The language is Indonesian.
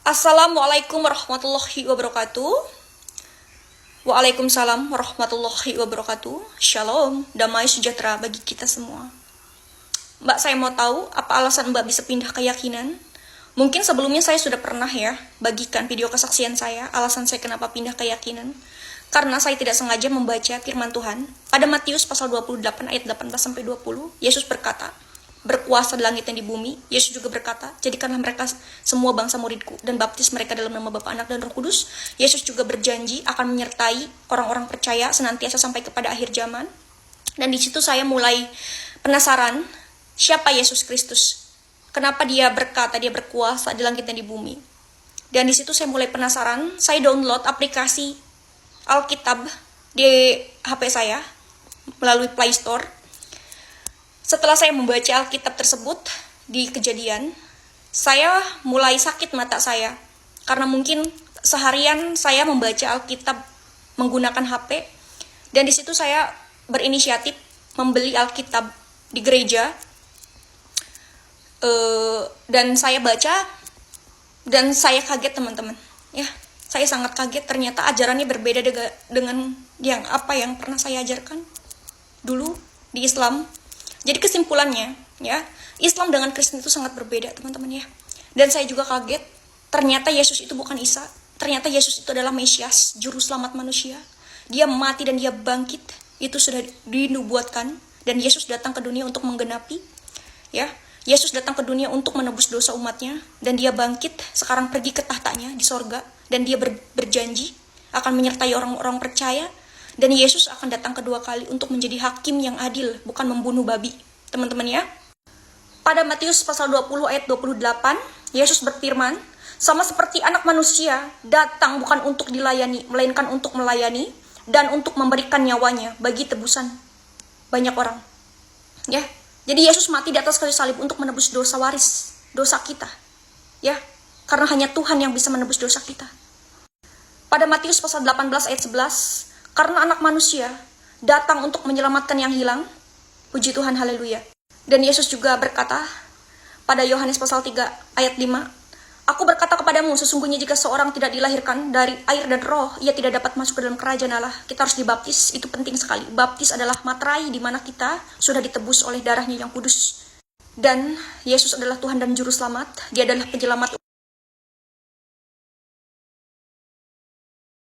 Assalamualaikum warahmatullahi wabarakatuh. Waalaikumsalam warahmatullahi wabarakatuh. Shalom, damai sejahtera bagi kita semua. Mbak, saya mau tahu apa alasan Mbak bisa pindah keyakinan? Mungkin sebelumnya saya sudah pernah bagikan video kesaksian saya, alasan saya kenapa pindah keyakinan. Karena saya tidak sengaja membaca firman Tuhan. Pada Matius pasal 28 ayat 18-20, Yesus berkata, berkuasa di langit dan di bumi. Yesus juga berkata, jadikanlah mereka semua bangsa muridku dan baptis mereka dalam nama Bapa, Anak, dan Roh Kudus. Yesus juga berjanji akan menyertai orang-orang percaya senantiasa sampai kepada akhir zaman. Dan di situ saya mulai penasaran, siapa Yesus Kristus? Kenapa dia berkata dia berkuasa di langit dan di bumi? Dan di situ saya mulai penasaran, saya download aplikasi Alkitab di HP saya melalui Play Store. Setelah saya membaca Alkitab tersebut di Kejadian, saya mulai sakit mata saya. Karena mungkin seharian saya membaca Alkitab menggunakan HP. Dan di situ saya berinisiatif membeli Alkitab di gereja. Dan saya baca, dan saya kaget teman-teman. Saya sangat kaget, ternyata ajarannya berbeda dengan yang pernah saya ajarkan dulu di Islam. Jadi kesimpulannya, Islam dengan Kristen itu sangat berbeda, teman-teman . Dan saya juga kaget, ternyata Yesus itu bukan Isa. Ternyata Yesus itu adalah Mesias, juru selamat manusia. Dia mati dan dia bangkit. Itu sudah dinubuatkan, dan Yesus datang ke dunia untuk menggenapi. Yesus datang ke dunia untuk menebus dosa umatnya, dan dia bangkit, sekarang pergi ke tahtanya di sorga, dan dia berjanji akan menyertai orang-orang percaya. Dan Yesus akan datang kedua kali untuk menjadi hakim yang adil, bukan membunuh babi. Teman-teman . Pada Matius pasal 20 ayat 28, Yesus berfirman, sama seperti anak manusia datang bukan untuk dilayani, melainkan untuk melayani dan untuk memberikan nyawanya bagi tebusan banyak orang. Jadi Yesus mati di atas kayu salib untuk menebus dosa waris, dosa kita. Karena hanya Tuhan yang bisa menebus dosa kita. Pada Matius pasal 18 ayat 11, karena anak manusia datang untuk menyelamatkan yang hilang. Puji Tuhan, haleluya. Dan Yesus juga berkata pada Yohanes pasal 3 ayat 5, aku berkata kepadamu, sesungguhnya jika seorang tidak dilahirkan dari air dan roh, ia tidak dapat masuk ke dalam kerajaan Allah. Kita harus dibaptis, itu penting sekali. Baptis adalah materai di mana kita sudah ditebus oleh darahnya yang kudus. Dan Yesus adalah Tuhan dan Juru Selamat. Dia adalah penyelamat